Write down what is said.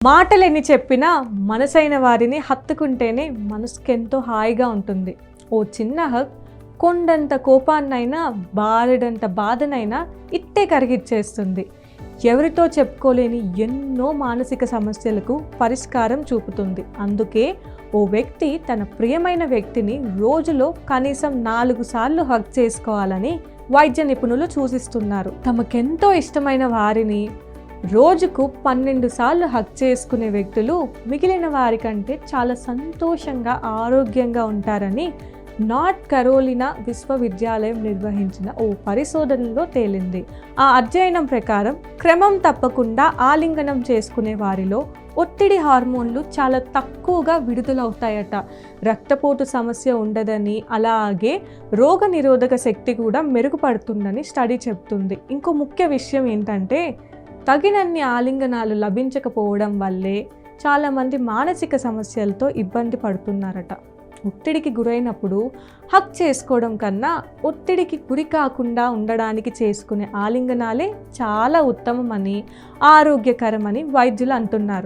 మాటలెన్ని చెప్పినా మనసైన వారిని హత్తుకుంటేనే మనసుకెంతో హాయిగా ఉంటుంది. ఓ చిన్న హగ్ కొండంత కోపాన్నైనా బారెడంత బాధనైనా ఇట్టే కరిగిచ్చేస్తుంది. ఎవరితో చెప్పుకోలేని ఎన్నో మానసిక సమస్యలకు పరిష్కారం చూపుతుంది. అందుకే ఓ వ్యక్తి తన ప్రియమైన వ్యక్తిని రోజులో కనీసం 4 సార్లు హగ్ చేసుకోవాలని వైద్య నిపుణులు సూచిస్తున్నారు. తమకెంతో ఇష్టమైన వారిని రోజుకు 12 సార్లు హగ్ చేసుకునే వ్యక్తులు మిగిలిన వారికంటే చాలా సంతోషంగా ఆరోగ్యంగా ఉంటారని నార్త్ కరోలినా విశ్వవిద్యాలయం నిర్వహించిన ఓ పరిశోధనలో తేలింది. ఆ అధ్యయనం ప్రకారం క్రమం తప్పకుండా ఆలింగనం చేసుకునే వారిలో ఒత్తిడి హార్మోన్లు చాలా తక్కువగా విడుదలవుతాయట. రక్తపోటు సమస్య ఉండదని, అలాగే రోగ నిరోధక శక్తి కూడా మెరుగుపడుతుందని స్టడీ చెప్తుంది. ఇంకో ముఖ్య విషయం ఏంటంటే తగినన్ని ఆలింగనాలు లభించకపోవడం వల్లే చాలామంది మానసిక సమస్యలతో ఇబ్బంది పడుతున్నారట. ఒత్తిడికి గురైనప్పుడు హగ్ చేసుకోవడం కన్నా ఒత్తిడికి గురి కాకుండా ఉండడానికి చేసుకునే ఆలింగనాలే చాలా ఉత్తమమని, ఆరోగ్యకరమని వైద్యులు అంటున్నారు.